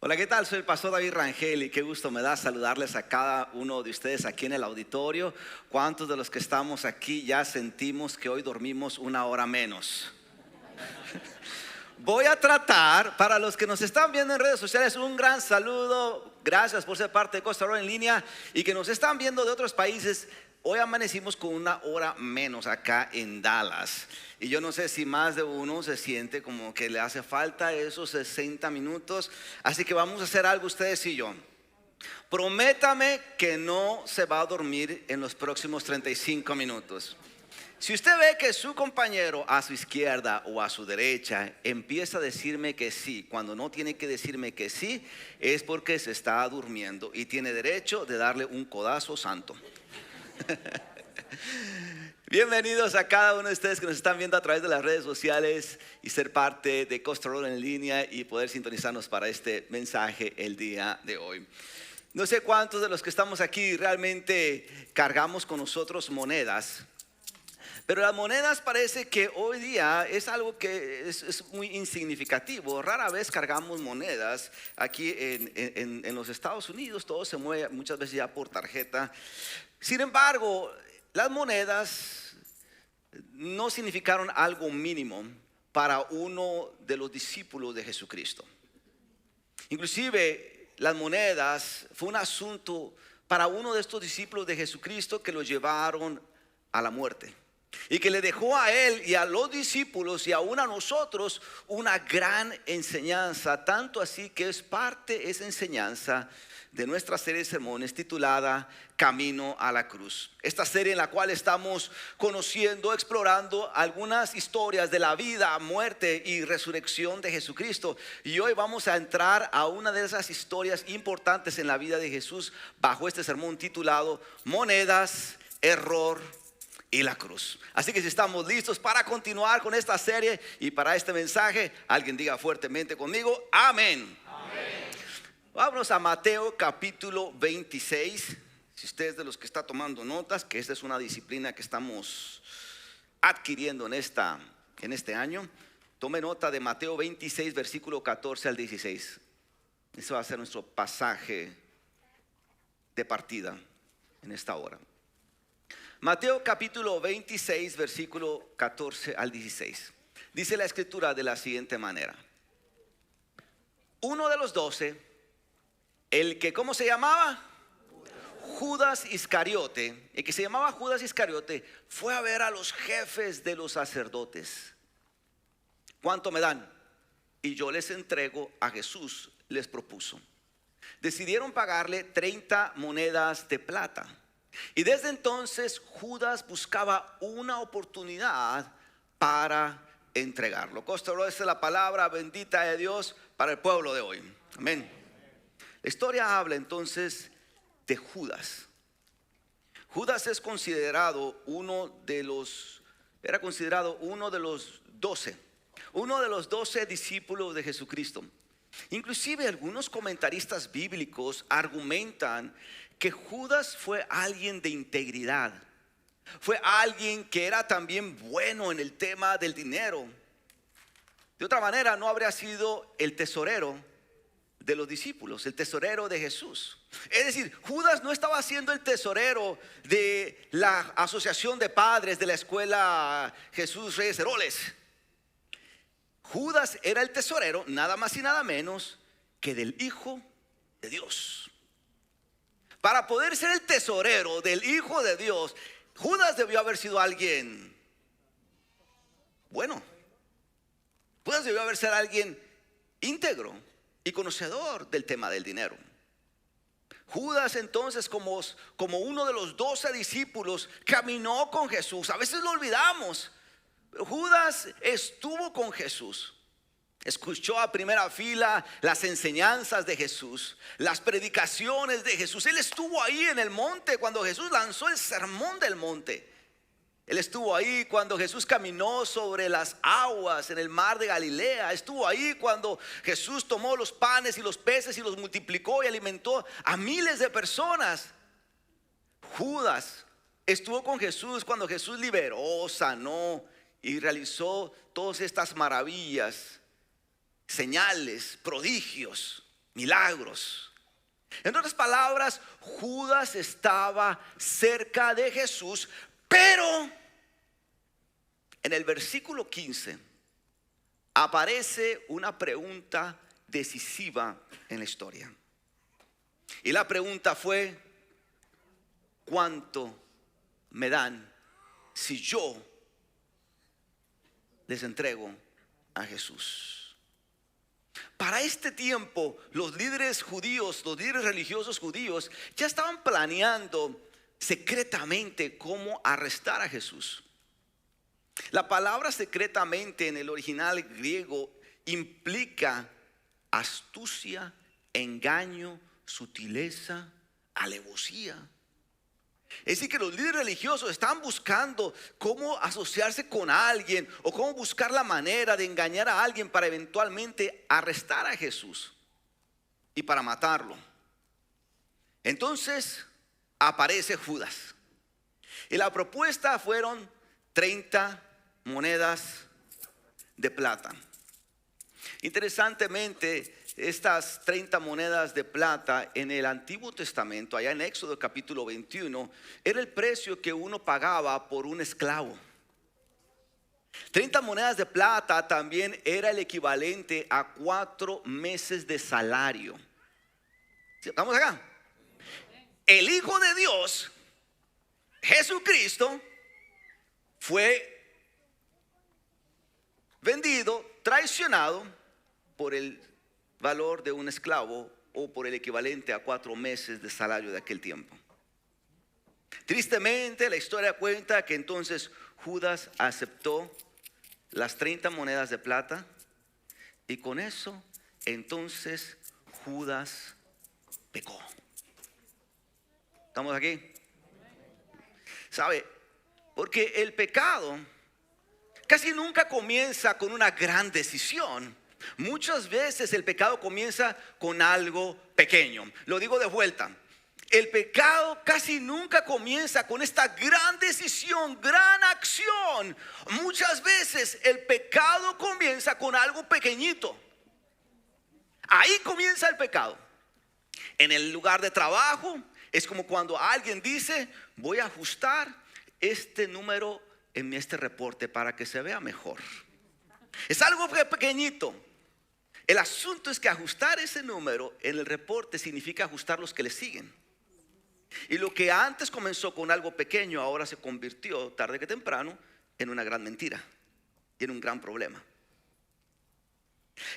Hola, ¿qué tal? Soy el pastor David Rangel y qué gusto me da saludarles a cada uno de ustedes aquí en el auditorio. ¿Cuántos de los que estamos aquí ya sentimos que hoy dormimos una hora menos? Voy a tratar, para los que nos están viendo en redes sociales, un gran saludo. Gracias por ser parte de Costa Rica en línea y que nos están viendo de otros países. Hoy amanecimos con una hora menos acá en Dallas. Y yo no sé si más de uno se siente como que le hace falta esos 60 minutos. Así que vamos a hacer algo ustedes y yo. Prométame que no se va a dormir en los próximos 35 minutos. Si usted ve que su compañero a su izquierda o a su derecha empieza a decirme que sí, cuando no tiene que decirme que sí, es porque se está durmiendo y tiene derecho de darle un codazo santo. Bienvenidos a cada uno de ustedes que nos están viendo a través de las redes sociales y ser parte de Costa Rica en línea y poder sintonizarnos para este mensaje el día de hoy. No sé cuántos de los que estamos aquí realmente cargamos con nosotros monedas, pero las monedas parece que hoy día es algo que es muy insignificativo. Rara vez cargamos monedas aquí en los Estados Unidos. Todo se mueve muchas veces ya por tarjeta. Sin embargo, las monedas no significaron algo mínimo para uno de los discípulos de Jesucristo. Inclusive las monedas fue un asunto para uno de estos discípulos de Jesucristo que lo llevaron a la muerte. Y que le dejó a él y a los discípulos y aún a nosotros una gran enseñanza. Tanto así que es parte esa enseñanza de nuestra serie de sermones titulada Camino a la Cruz. Esta serie en la cual estamos conociendo, explorando algunas historias de la vida, muerte y resurrección de Jesucristo. Y hoy vamos a entrar a una de esas historias importantes en la vida de Jesús bajo este sermón titulado Monedas, Error y la Cruz. Así que si estamos listos para continuar con esta serie y para este mensaje, alguien diga fuertemente conmigo, amén. Amén. Vámonos a Mateo capítulo 26. Si usted es de los que está tomando notas, que esta es una disciplina que estamos adquiriendo en este año, tome nota de Mateo 26 versículo 14 al 16. Ese va a ser nuestro pasaje de partida en esta hora. Mateo capítulo 26 versículo 14 al 16. Dice la escritura de la siguiente manera: uno de los 12, el que ¿cómo se llamaba? Judas Iscariote. El que se llamaba Judas Iscariote fue a ver a los jefes de los sacerdotes. ¿Cuánto me dan? Y yo les entrego a Jesús, les propuso. Decidieron pagarle 30 monedas de plata. Y desde entonces Judas buscaba una oportunidad para entregarlo. Costa Rica es la palabra bendita de Dios para el pueblo de hoy. Amén. La historia habla entonces de Judas. Judas es considerado era considerado uno de los 12 discípulos de Jesucristo. Inclusive algunos comentaristas bíblicos argumentan que Judas fue alguien de integridad. Fue alguien que era también bueno en el tema del dinero. De otra manera no habría sido el tesorero de los discípulos, el tesorero de Jesús. Es decir, Judas no estaba siendo el tesorero de la asociación de padres de la escuela Jesús Reyes Heroles. Judas era el tesorero nada más y nada menos que del Hijo de Dios. Para poder ser el tesorero del Hijo de Dios, Judas debió haber sido alguien bueno. Judas debió haber sido alguien íntegro y conocedor del tema del dinero. Judas entonces como uno de los 12 discípulos caminó con Jesús. A veces lo olvidamos. Judas estuvo con Jesús. Escuchó a primera fila las enseñanzas de Jesús, las predicaciones de Jesús. Él estuvo ahí en el monte cuando Jesús lanzó el sermón del monte. Él estuvo ahí cuando Jesús caminó sobre las aguas en el mar de Galilea. Estuvo ahí cuando Jesús tomó los panes y los peces y los multiplicó y alimentó a miles de personas. Judas estuvo con Jesús cuando Jesús liberó, sanó y realizó todas estas maravillas, señales, prodigios. milagros. En otras palabras, Judas estaba cerca de Jesús, pero en el versículo 15 aparece una pregunta decisiva en la historia. Y la pregunta fue: ¿cuánto me dan si yo les entrego a Jesús? Para este tiempo, los líderes judíos, los líderes religiosos judíos, ya estaban planeando secretamente cómo arrestar a Jesús. La palabra secretamente en el original griego implica astucia, engaño, sutileza, alevosía. Es decir, que los líderes religiosos están buscando cómo asociarse con alguien o cómo buscar la manera de engañar a alguien para eventualmente arrestar a Jesús y para matarlo. Entonces aparece Judas y la propuesta fueron 30 monedas de plata. Interesantemente, estas 30 monedas de plata en el Antiguo Testamento, allá en Éxodo capítulo 21, era el precio que uno pagaba por un esclavo. 30 monedas de plata también era el equivalente a 4 meses de salario. ¿Estamos acá? El Hijo de Dios, Jesucristo, fue vendido, traicionado por el valor de un esclavo o por el equivalente a 4 meses de salario de aquel tiempo. Tristemente, la historia cuenta que entonces Judas aceptó las 30 monedas de plata y con eso entonces Judas pecó. ¿Estamos aquí? ¿Sabe? Porque el pecado casi nunca comienza con una gran decisión. Muchas veces el pecado comienza con algo pequeño. Lo digo de vuelta. El pecado casi nunca comienza con esta gran decisión, gran acción. Muchas veces el pecado comienza con algo pequeñito. Ahí comienza el pecado. En el lugar de trabajo es como cuando alguien dice: voy a ajustar este número en este reporte para que se vea mejor. Es algo pequeñito. El asunto es que ajustar ese número en el reporte significa ajustar los que le siguen. Y lo que antes comenzó con algo pequeño ahora se convirtió tarde que temprano en una gran mentira y en un gran problema.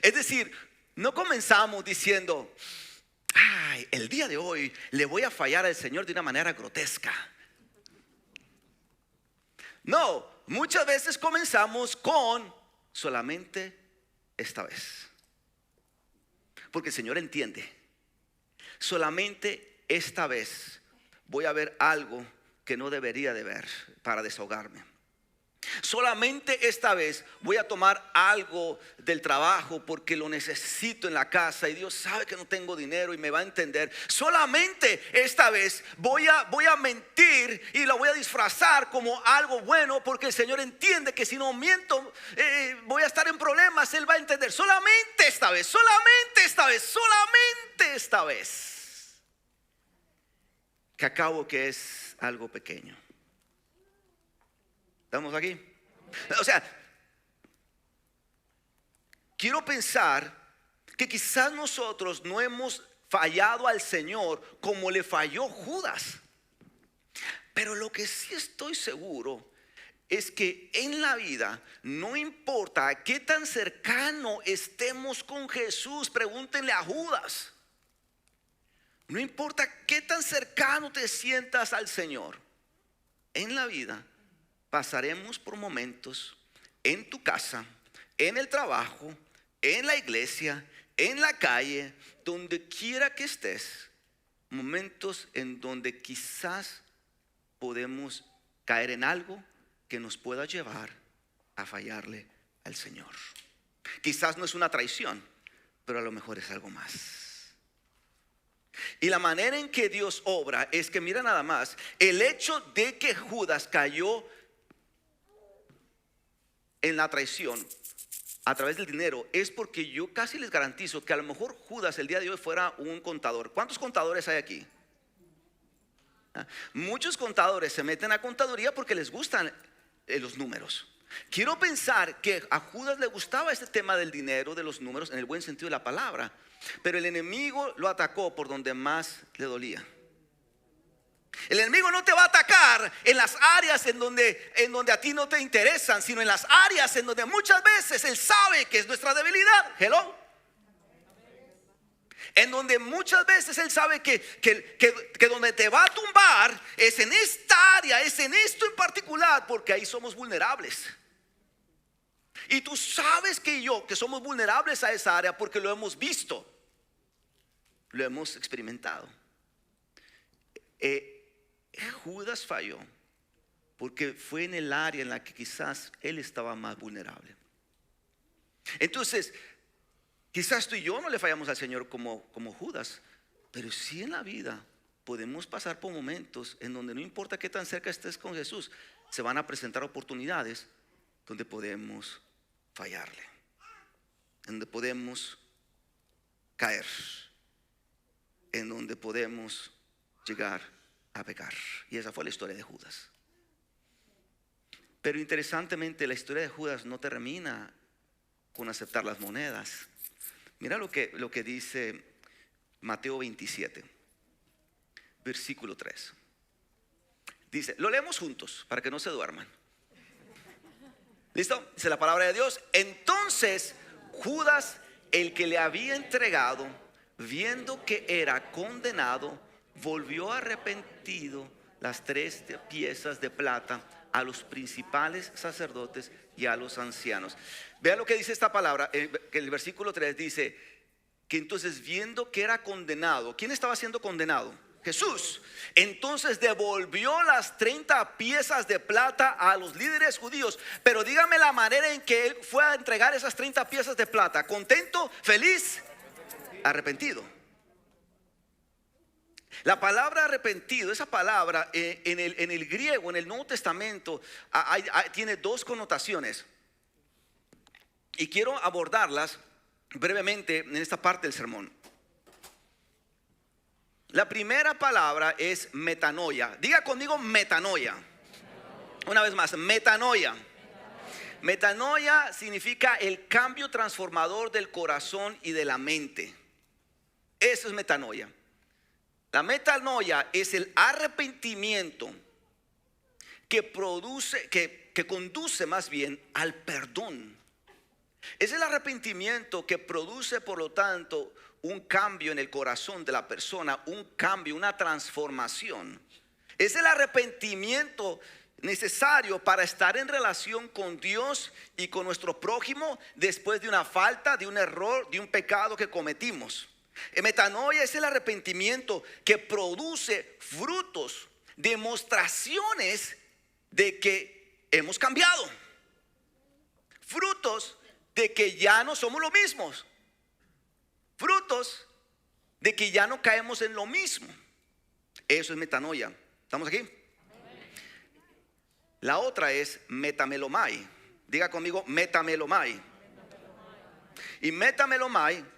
Es decir, no comenzamos diciendo: ay, el día de hoy le voy a fallar al Señor de una manera grotesca. No, muchas veces comenzamos con solamente esta vez. Porque el Señor entiende. Solamente esta vez voy a ver algo que no debería de ver para desahogarme. Solamente esta vez voy a tomar algo del trabajo porque lo necesito en la casa y Dios sabe que no tengo dinero y me va a entender. Solamente esta vez voy a mentir y lo voy a disfrazar como algo bueno porque el Señor entiende que si no miento voy a estar en problemas. Él va a entender. Solamente esta vez, solamente esta vez, solamente esta vez, que acabo que es algo pequeño. ¿Estamos aquí? O sea, quiero pensar que quizás nosotros no hemos fallado al Señor como le falló Judas. Pero lo que sí estoy seguro es que en la vida, no importa qué tan cercano estemos con Jesús, pregúntenle a Judas. No importa qué tan cercano te sientas al Señor, en la vida pasaremos por momentos en tu casa, en el trabajo, en la iglesia, en la calle, donde quiera que estés, momentos en donde quizás podemos caer en algo que nos pueda llevar a fallarle al Señor. Quizás no es una traición, pero a lo mejor es algo más. Y la manera en que Dios obra es que, mira nada más, el hecho de que Judas cayó en la traición a través del dinero es porque yo casi les garantizo que a lo mejor Judas el día de hoy fuera un contador. ¿Cuántos contadores hay aquí? Muchos contadores se meten a contaduría porque les gustan los números. Quiero pensar que a Judas le gustaba este tema del dinero, de los números, en el buen sentido de la palabra, pero el enemigo lo atacó por donde más le dolía. El enemigo no te va a atacar en las áreas en donde a ti no te interesan, sino en las áreas en donde muchas veces él sabe que es nuestra debilidad. Hello. En donde muchas veces él sabe que donde te va a tumbar es en esta área, es en esto en particular, porque ahí somos vulnerables. Y tú sabes que somos vulnerables a esa área porque lo hemos visto, lo hemos experimentado. Judas falló porque fue en el área en la que quizás él estaba más vulnerable. Entonces, quizás tú y yo no le fallamos al Señor como Judas, pero sí en la vida podemos pasar por momentos en donde no importa qué tan cerca estés con Jesús, se van a presentar oportunidades donde podemos fallarle, donde podemos caer, en donde podemos llegar a pecar. Y esa fue la historia de Judas. Pero interesantemente, la historia de Judas no termina con aceptar las monedas. Mira lo que dice Mateo 27, versículo 3. Dice, lo leemos juntos para que no se duerman. ¿Listo? Dice la palabra de Dios. Entonces Judas, el que le había entregado, viendo que era condenado, volvió arrepentido las 3 piezas de plata a los principales sacerdotes y a los ancianos. Vean lo que dice esta palabra, que el versículo 3 dice que entonces, viendo que era condenado, ¿quién estaba siendo condenado? Jesús. Entonces devolvió las 30 piezas de plata a los líderes judíos. Pero dígame la manera en que él fue a entregar esas 30 piezas de plata. ¿Contento? ¿Feliz? Arrepentido. La palabra arrepentido, esa palabra en el griego, en el Nuevo Testamento, tiene 2 connotaciones. Y quiero abordarlas brevemente en esta parte del sermón. La primera palabra es metanoia. Diga conmigo metanoia. Una vez más, metanoia. Metanoia significa el cambio transformador del corazón y de la mente. Eso es metanoia. La metanoia es el arrepentimiento que produce, que conduce más bien al perdón. Es el arrepentimiento que produce, por lo tanto, un cambio en el corazón de la persona, un cambio, una transformación. Es el arrepentimiento necesario para estar en relación con Dios y con nuestro prójimo después de una falta, de un error, de un pecado que cometimos. Metanoia es el arrepentimiento que produce frutos, demostraciones de que hemos cambiado, frutos de que ya no somos los mismos, frutos de que ya no caemos en lo mismo. Eso es metanoia. ¿Estamos aquí? La otra es metamelomai. Diga conmigo metamelomai. Y metamelomai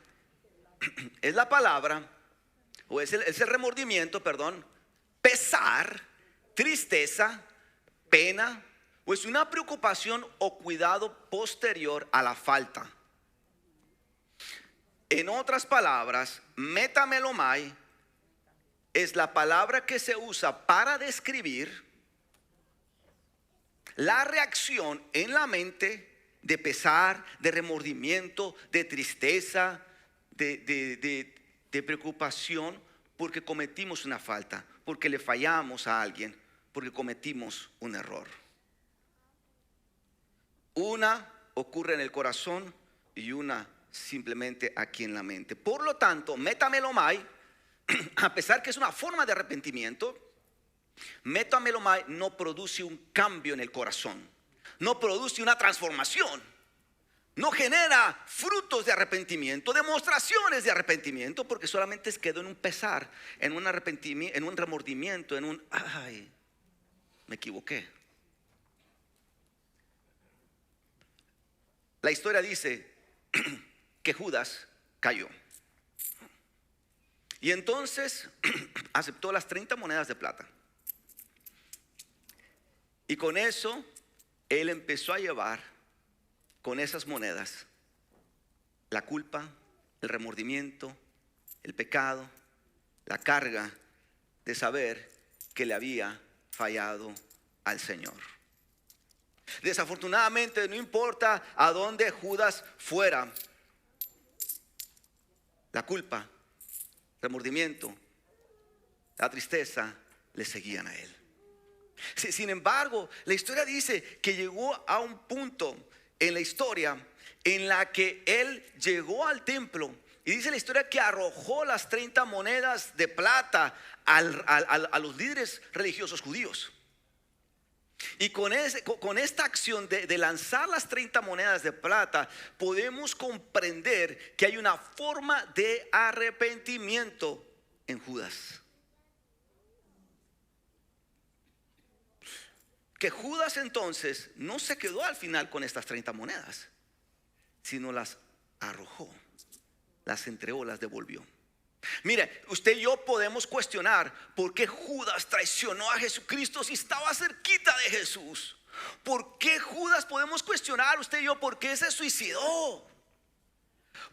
es la palabra, o es el remordimiento, perdón, pesar, tristeza, pena, o es una preocupación o cuidado posterior a la falta. En otras palabras, metamelomai es la palabra que se usa para describir la reacción en la mente de pesar, de remordimiento, de tristeza, de preocupación porque cometimos una falta, porque le fallamos a alguien, porque cometimos un error. Una ocurre en el corazón y una simplemente aquí en la mente. Por lo tanto, metamelomai, a pesar que es una forma de arrepentimiento, metamelomai no produce un cambio en el corazón, no produce una transformación, no genera frutos de arrepentimiento, demostraciones de arrepentimiento, porque solamente quedó en un pesar, en un arrepentimiento, en un remordimiento, en un ay, me equivoqué. la historia dice que Judas cayó. Y entonces aceptó las 30 monedas de plata. Y con eso él empezó a llevar, con esas monedas, la culpa, el remordimiento, el pecado, la carga de saber que le había fallado al Señor. Desafortunadamente, no importa a dónde Judas fuera, la culpa, remordimiento, la tristeza le seguían a él. Sin embargo, la historia dice que llegó a un punto en la historia en la que él llegó al templo, y dice la historia que arrojó las 30 monedas de plata a los líderes religiosos judíos. Y con esta acción de lanzar las 30 monedas de plata, podemos comprender que hay una forma de arrepentimiento en Judas. Que Judas entonces no se quedó al final con estas 30 monedas, sino las arrojó, las entregó, las devolvió. Mire, usted y yo podemos cuestionar por qué Judas traicionó a Jesucristo si estaba cerquita de Jesús. ¿Por qué Judas podemos cuestionar, usted y yo, por qué se suicidó?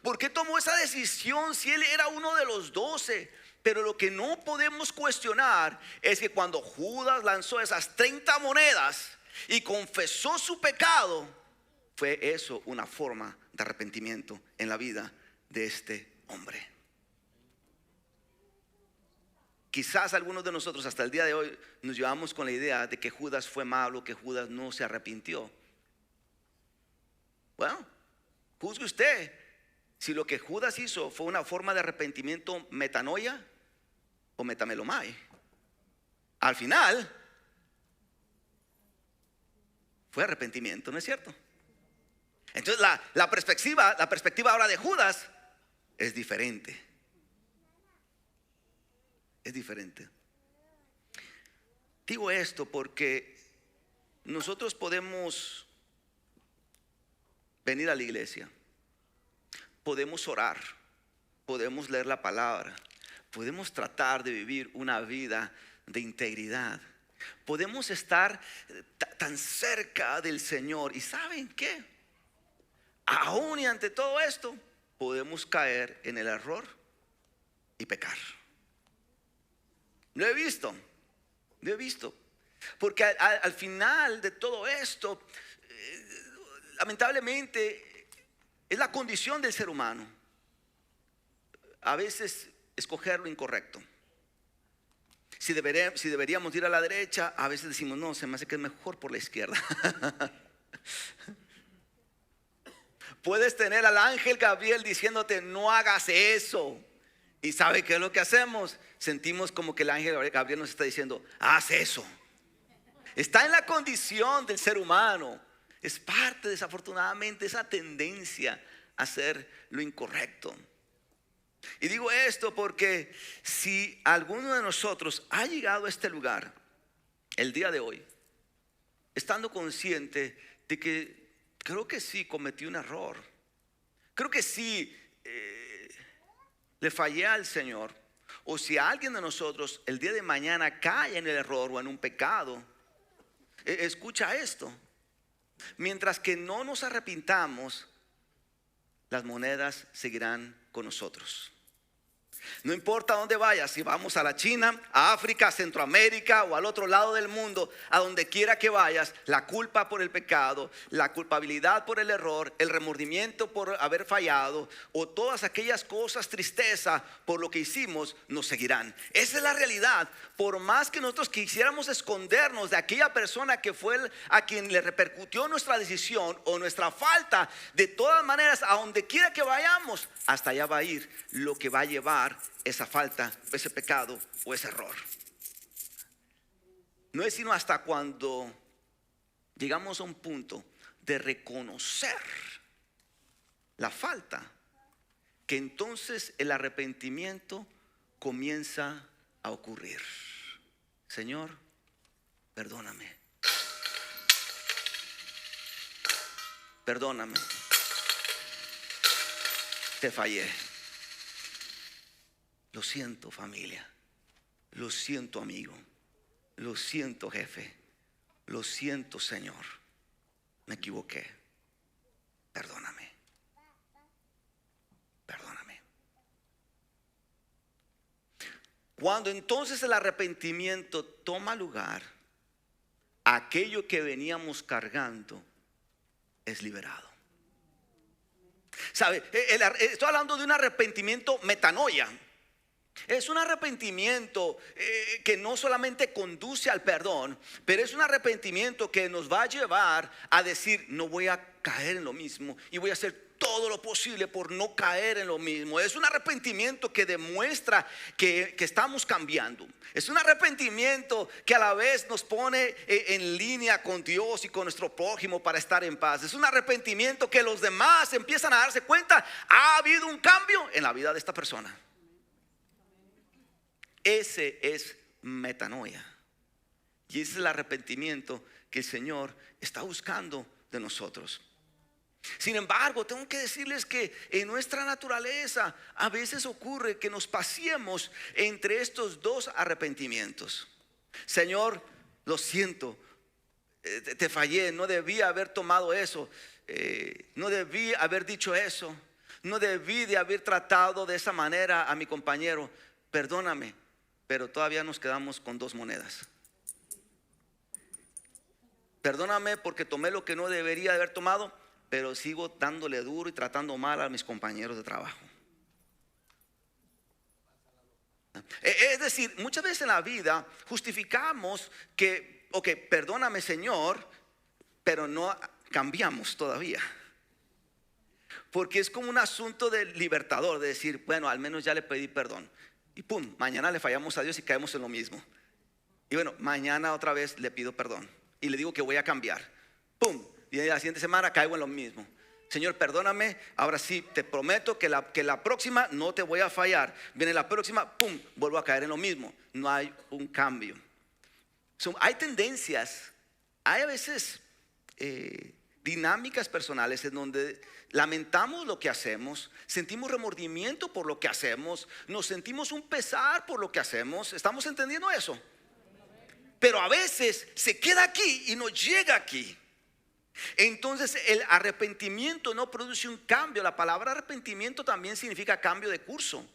¿Por qué tomó esa decisión si él era uno de los 12? Pero lo que no podemos cuestionar es que cuando Judas lanzó esas 30 monedas y confesó su pecado, fue eso una forma de arrepentimiento en la vida de este hombre. Quizás algunos de nosotros hasta el día de hoy nos llevamos con la idea de que Judas fue malo, que Judas no se arrepintió. Bueno, juzgue usted si lo que Judas hizo fue una forma de arrepentimiento metanoia o metamelomai. Al final fue arrepentimiento, ¿no es cierto? Entonces la perspectiva ahora de Judas es diferente. Es diferente. Digo esto porque nosotros podemos venir a la iglesia, podemos orar, podemos leer la palabra, podemos tratar de vivir una vida de integridad, podemos estar tan cerca del Señor. ¿Y saben qué? Aún y ante todo esto, podemos caer en el error y pecar. Lo he visto. Porque al final de todo esto, lamentablemente, es la condición del ser humano. A veces escoger lo incorrecto. Si deberíamos ir a la derecha, a veces decimos, no, se me hace que es mejor por la izquierda. Puedes tener al ángel Gabriel diciéndote, no hagas eso. ¿Y sabe qué es lo que hacemos? Sentimos como que el ángel Gabriel nos está diciendo, haz eso. Está en la condición del ser humano. Es parte, desafortunadamente, esa tendencia a hacer lo incorrecto. Y digo esto porque si alguno de nosotros ha llegado a este lugar el día de hoy, estando consciente de que creo que sí cometí un error, creo que sí le fallé al Señor, o si alguien de nosotros el día de mañana cae en el error o en un pecado, escucha esto: mientras que no nos arrepintamos, las monedas seguirán con nosotros. No importa dónde vayas, si vamos a la China, a África, a Centroamérica o al otro lado del mundo, a donde quiera que vayas, la culpa por el pecado, la culpabilidad por el error, el remordimiento por haber fallado o todas aquellas cosas, tristeza por lo que hicimos, nos seguirán. Esa es la realidad. Por más que nosotros quisiéramos escondernos de aquella persona que fue a quien le repercutió nuestra decisión o nuestra falta, de todas maneras, a donde quiera que vayamos, hasta allá va a ir lo que va a llevar esa falta, ese pecado o ese error. No es sino hasta cuando llegamos a un punto de reconocer la falta que entonces el arrepentimiento comienza a ocurrir. Señor, perdóname. Perdóname. te fallé. Lo siento, familia. Lo siento, amigo. Lo siento, jefe. Lo siento, Señor. Me equivoqué. Perdóname. Perdóname. Cuando entonces el arrepentimiento toma lugar, aquello que veníamos cargando es liberado. ¿Sabe? Estoy hablando de un arrepentimiento metanoia. Es un arrepentimiento que no solamente conduce al perdón, pero es un arrepentimiento que nos va a llevar a decir: no voy a caer en lo mismo y voy a hacer todo lo posible por no caer en lo mismo. Es un arrepentimiento que demuestra que estamos cambiando. Es un arrepentimiento que a la vez nos pone en línea con Dios y con nuestro prójimo para estar en paz. Es un arrepentimiento que los demás empiezan a darse cuenta: ha habido un cambio en la vida de esta persona. Ese es metanoia. Y ese es el arrepentimiento que el Señor está buscando de nosotros. Sin embargo, tengo que decirles que en nuestra naturaleza a veces ocurre que nos paseemos entre estos dos arrepentimientos. Señor, lo siento, te fallé, no debí haber tomado eso, no debí haber dicho eso, no debí de haber tratado de esa manera a mi compañero. Perdóname. Pero todavía nos quedamos con dos monedas. Perdóname porque tomé lo que no debería de haber tomado, pero sigo dándole duro y tratando mal a mis compañeros de trabajo. Es decir, muchas veces en la vida justificamos que, ok, perdóname, Señor, pero no cambiamos todavía. Porque es como un asunto del libertador, de decir: bueno, al menos ya le pedí perdón. Y pum, mañana le fallamos a Dios y caemos en lo mismo. Y bueno, mañana otra vez le pido perdón y le digo que voy a cambiar. Pum, y la siguiente semana caigo en lo mismo. Señor, perdóname, ahora sí, te prometo que la próxima no te voy a fallar. Viene la próxima, pum, vuelvo a caer en lo mismo. No hay un cambio. Hay tendencias, hay a veces dinámicas personales en donde lamentamos lo que hacemos, sentimos remordimiento por lo que hacemos, nos sentimos un pesar por lo que hacemos. ¿Estamos entendiendo eso? Pero a veces se queda aquí y nos llega aquí. Entonces el arrepentimiento no produce un cambio. La palabra arrepentimiento también significa cambio de curso.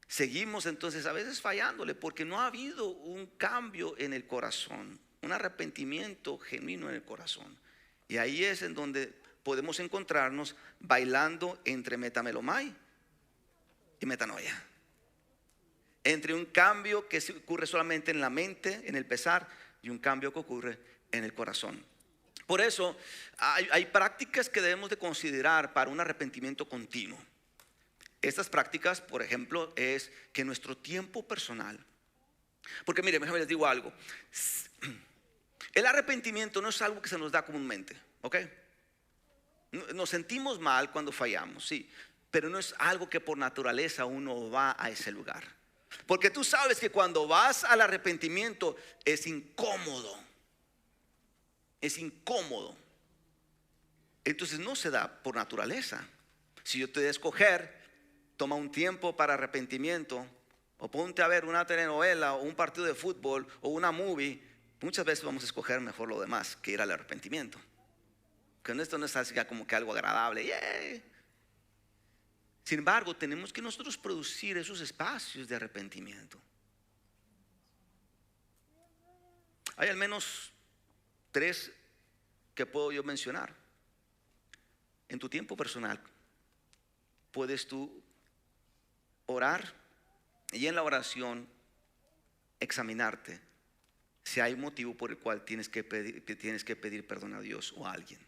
Seguimos entonces a veces fallándole porque no ha habido un cambio en el corazón, un arrepentimiento genuino en el corazón. Y ahí es en donde podemos encontrarnos bailando entre metamelomai y metanoia. Entre un cambio que ocurre solamente en la mente, en el pesar, y un cambio que ocurre en el corazón. Por eso hay prácticas que debemos de considerar para un arrepentimiento continuo. Estas prácticas, por ejemplo, es que nuestro tiempo personal, porque mire, déjame les digo algo. El arrepentimiento no es algo que se nos da comúnmente, ¿ok? Nos sentimos mal cuando fallamos, sí, pero no es algo que por naturaleza uno va a ese lugar. Porque tú sabes que cuando vas al arrepentimiento es incómodo. Es incómodo. Entonces no se da por naturaleza. Si yo te doy a escoger, toma un tiempo para arrepentimiento, o ponte a ver una telenovela o un partido de fútbol o una movie. Muchas veces vamos a escoger mejor lo demás que ir al arrepentimiento. Que esto no es así como que algo agradable. Yeah. Sin embargo, tenemos que nosotros producir esos espacios de arrepentimiento. Hay al menos 3 que puedo yo mencionar. En tu tiempo personal puedes tú orar y en la oración examinarte si hay motivo por el cual tienes que pedir perdón a Dios o a alguien.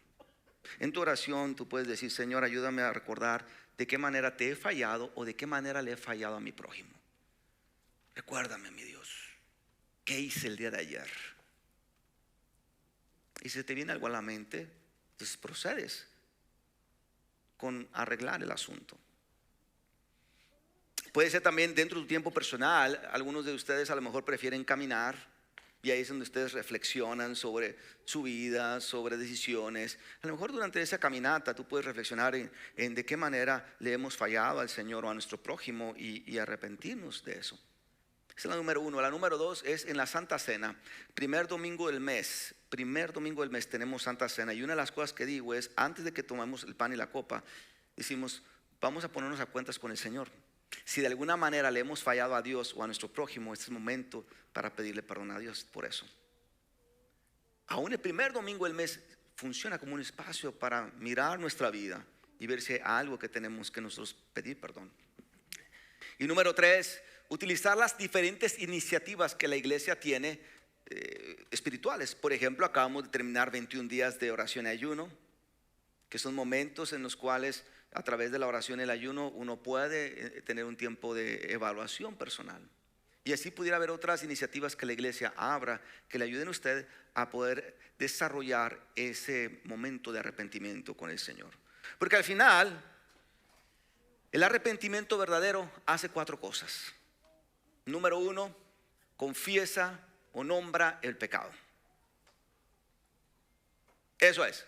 En tu oración tú puedes decir: Señor, ayúdame a recordar de qué manera te he fallado o de qué manera le he fallado a mi prójimo. Recuérdame, mi Dios, ¿qué hice el día de ayer? Y si te viene algo a la mente, entonces procedes con arreglar el asunto. Puede ser también dentro de tu tiempo personal. Algunos de ustedes a lo mejor prefieren caminar Y ahí es donde ustedes reflexionan sobre su vida, sobre decisiones. A lo mejor durante esa caminata tú puedes reflexionar en de qué manera le hemos fallado al Señor o a nuestro prójimo y arrepentirnos de eso. Esa es la número uno. La número dos es en la Santa Cena. Primer domingo del mes tenemos Santa Cena. Y una de las cosas que digo es, antes de que tomemos el pan y la copa, decimos, vamos a ponernos a cuentas con el Señor. Si de alguna manera le hemos fallado a Dios o a nuestro prójimo, este es el momento para pedirle perdón a Dios por eso. Aún el primer domingo del mes funciona como un espacio para mirar nuestra vida y ver si hay algo que tenemos que nosotros pedir perdón. Y número tres, utilizar las diferentes iniciativas que la iglesia tiene espirituales. Por ejemplo, acabamos de terminar 21 días de oración y ayuno, que son momentos en los cuales a través de la oración y el ayuno uno puede tener un tiempo de evaluación personal. Y así pudiera haber otras iniciativas que la iglesia abra, que le ayuden a usted a poder desarrollar ese momento de arrepentimiento con el Señor. Porque al final, el arrepentimiento verdadero hace 4 cosas. Número 1, confiesa o nombra el pecado. Eso es: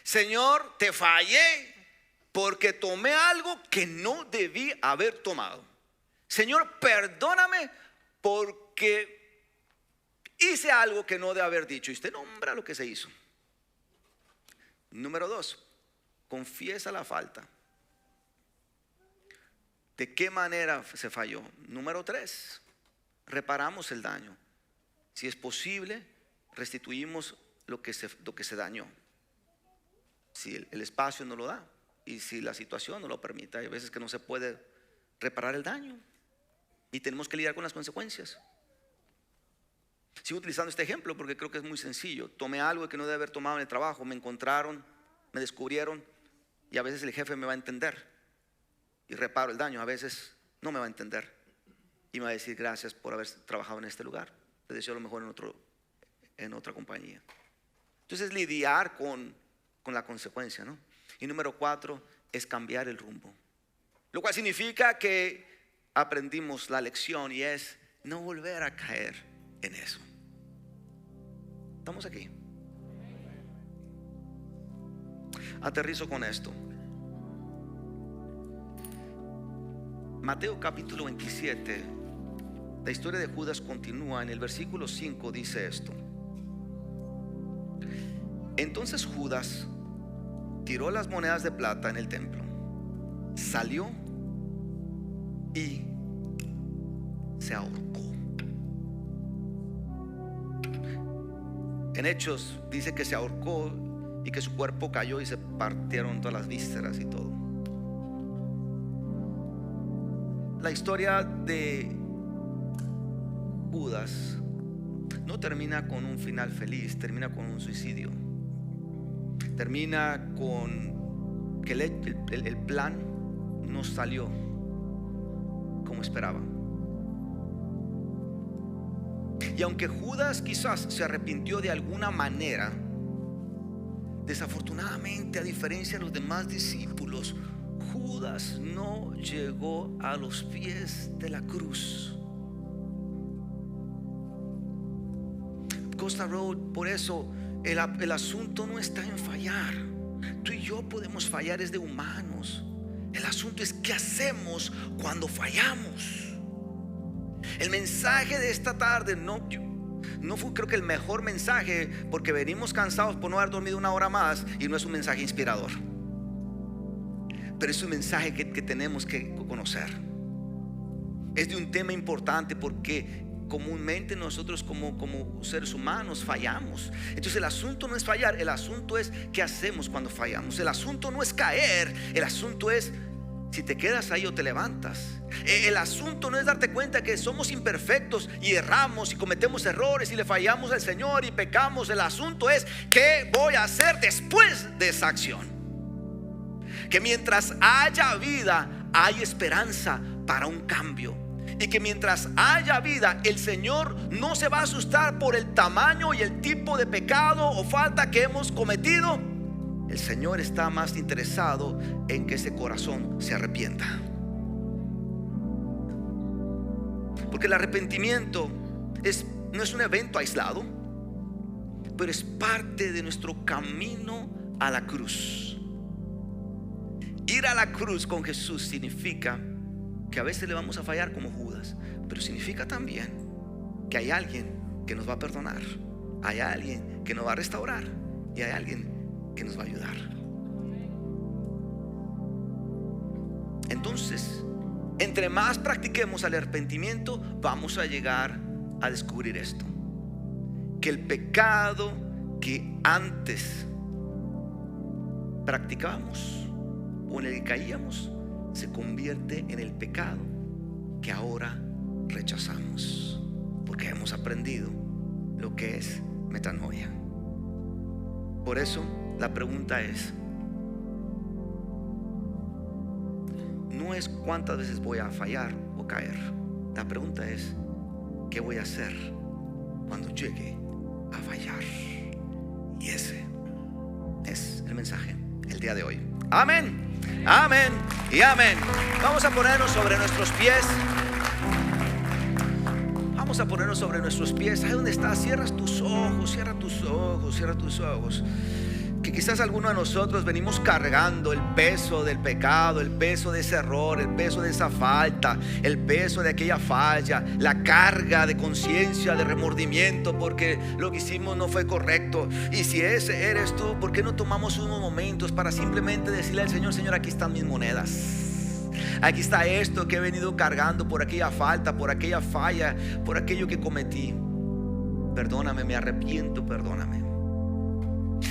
Señor, te fallé porque tomé algo que no debí haber tomado. Señor, perdóname porque hice algo que no debe haber dicho. Y usted nombra lo que se hizo. Número 2, confiesa la falta. ¿De qué manera se falló? Número 3, reparamos el daño. Si es posible, restituimos lo que se dañó. Si el espacio no lo da y si la situación no lo permite, hay veces que no se puede reparar el daño y tenemos que lidiar con las consecuencias. Sigo utilizando este ejemplo porque creo que es muy sencillo. Tomé algo que no debe haber tomado en el trabajo, me encontraron, me descubrieron, y a veces el jefe me va a entender y reparo el daño. A veces no me va a entender y me va a decir gracias por haber trabajado en este lugar, te deseo lo mejor en otra compañía. Entonces lidiar con la consecuencia, ¿no? Y número 4 es cambiar el rumbo, lo cual significa que aprendimos la lección y es no volver a caer en eso. Estamos aquí. Aterrizo con esto. Mateo capítulo 27, la historia de Judas continúa. En el versículo 5 dice esto: entonces Judas tiró las monedas de plata en el templo, salió y se ahorcó. En Hechos dice que se ahorcó y que su cuerpo cayó y se partieron todas las vísceras y todo. La historia de Judas no termina con un final feliz, termina con un suicidio. Termina con que el plan no salió como esperaba. Y aunque Judas quizás se arrepintió de alguna manera, desafortunadamente, a diferencia de los demás discípulos, Judas no llegó a los pies de la cruz. Costa Road, por eso el asunto no está en fallar. Tú y yo podemos fallar, es de humanos. El asunto es qué hacemos cuando fallamos. El mensaje de esta tarde no fue, creo que, el mejor mensaje, porque venimos cansados por no haber dormido una hora más, y no es un mensaje inspirador, pero es un mensaje que tenemos que conocer. Es de un tema importante porque comúnmente nosotros como seres humanos fallamos. Entonces el asunto no es fallar, el asunto es qué hacemos cuando fallamos. El asunto no es caer, el asunto es si te quedas ahí o te levantas. El asunto no es darte cuenta que somos imperfectos y erramos y cometemos errores y le fallamos al Señor y pecamos. El asunto es qué voy a hacer después de esa acción. Que mientras haya vida hay esperanza para un cambio, y que mientras haya vida el Señor no se va a asustar por el tamaño y el tipo de pecado o falta que hemos cometido. El Señor está más interesado en que ese corazón se arrepienta, porque el arrepentimiento es no es un evento aislado, pero es parte de nuestro camino a la cruz. Ir a la cruz con Jesús significa que a veces le vamos a fallar como Judas, pero significa también que hay alguien que nos va a perdonar, hay alguien que nos va a restaurar y hay alguien que nos va a ayudar. Entonces, entre más practiquemos el arrepentimiento, vamos a llegar a descubrir esto: que el pecado que antes practicábamos o en el que caíamos se convierte en el pecado que ahora rechazamos, porque hemos aprendido lo que es metanoia. Por eso la pregunta es, no es cuántas veces voy a fallar o caer. La pregunta es, ¿qué voy a hacer cuando llegue a fallar? Y ese es el mensaje el día de hoy. Amén, amén y amén. Vamos a ponernos sobre nuestros pies. Vamos a ponernos sobre nuestros pies. Ahí donde estás, cierra tus ojos, cierra tus ojos, cierra tus ojos. Que quizás algunos de nosotros venimos cargando el peso del pecado, el peso de ese error, el peso de esa falta, el peso de aquella falla, la carga de conciencia, de remordimiento porque lo que hicimos no fue correcto. Y si ese eres tú, ¿por qué no tomamos unos momentos para simplemente decirle al Señor: Señor, aquí están mis monedas, aquí está esto que he venido cargando por aquella falta, por aquella falla, por aquello que cometí? Perdóname, me arrepiento, perdóname.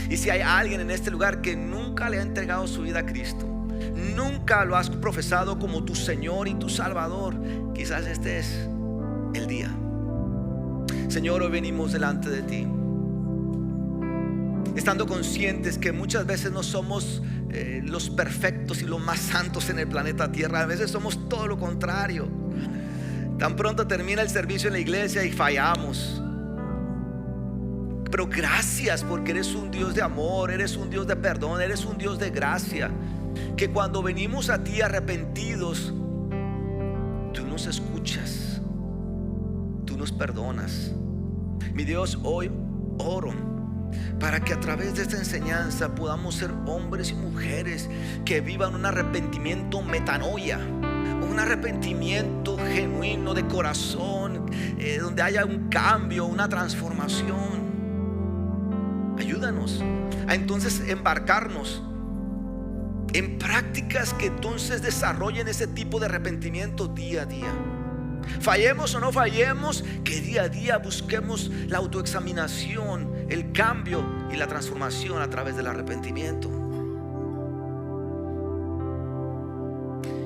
Y si hay alguien en este lugar que nunca le ha entregado su vida a Cristo, nunca lo has profesado como tu Señor y tu Salvador, quizás este es el día. Señor, hoy venimos delante de ti, estando conscientes que muchas veces no somos los perfectos y los más santos en el planeta Tierra. A veces somos todo lo contrario. Tan pronto termina el servicio en la iglesia y fallamos. Pero gracias, porque eres un Dios de amor, eres un Dios de perdón, eres un Dios de gracia, que cuando venimos a ti arrepentidos, tú nos escuchas, tú nos perdonas. Mi Dios, hoy oro para que a través de esta enseñanza podamos ser hombres y mujeres que vivan un arrepentimiento metanoia, un arrepentimiento genuino de corazón, donde haya un cambio, una transformación. Ayúdanos a entonces embarcarnos en prácticas que entonces desarrollen ese tipo de arrepentimiento día a día. Fallemos o no fallemos, que día a día busquemos la autoexaminación, el cambio y la transformación a través del arrepentimiento.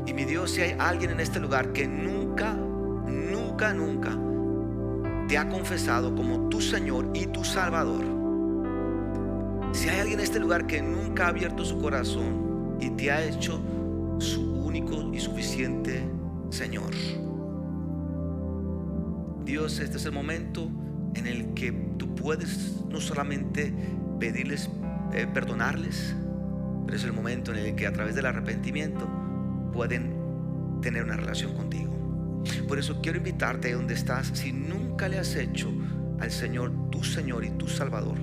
Y mi Dios, si hay alguien en este lugar que nunca te ha confesado como tu Señor y tu Salvador, si hay alguien en este lugar que nunca ha abierto su corazón y te ha hecho su único y suficiente Señor, Dios, este es el momento en el que tú puedes no solamente pedirles, perdonarles, pero es el momento en el que a través del arrepentimiento pueden tener una relación contigo. Por eso quiero invitarte ahí donde estás. Si nunca le has hecho al Señor tu Señor y tu Salvador,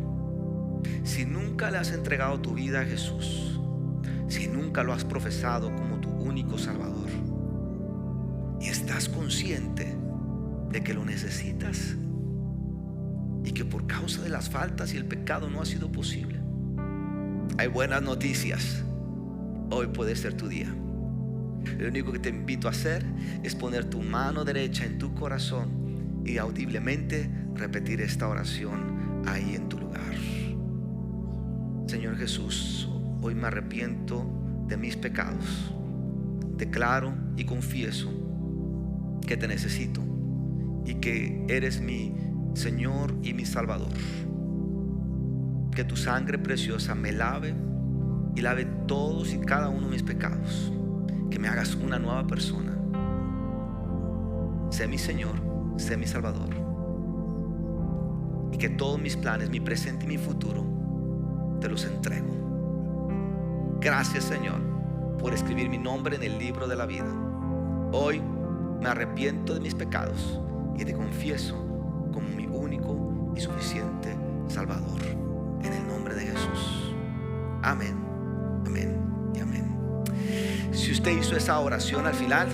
si nunca le has entregado tu vida a Jesús, si nunca lo has profesado como tu único Salvador y estás consciente de que lo necesitas y que por causa de las faltas y el pecado no ha sido posible, hay buenas noticias. Hoy puede ser tu día. Lo único que te invito a hacer es poner tu mano derecha en tu corazón y audiblemente repetir esta oración ahí en tu lugar. Señor Jesús, hoy me arrepiento de mis pecados. Declaro y confieso que te necesito y que eres mi Señor y mi Salvador. Que tu sangre preciosa me lave y lave todos y cada uno de mis pecados. Que me hagas una nueva persona. Sé mi Señor, sé mi Salvador. Y que todos mis planes, mi presente y mi futuro, te los entrego. Gracias, Señor, por escribir mi nombre en el libro de la vida. Hoy me arrepiento de mis pecados y te confieso como mi único y suficiente Salvador. En el nombre de Jesús. Amén, amén y amén. Si usted hizo esa oración al final,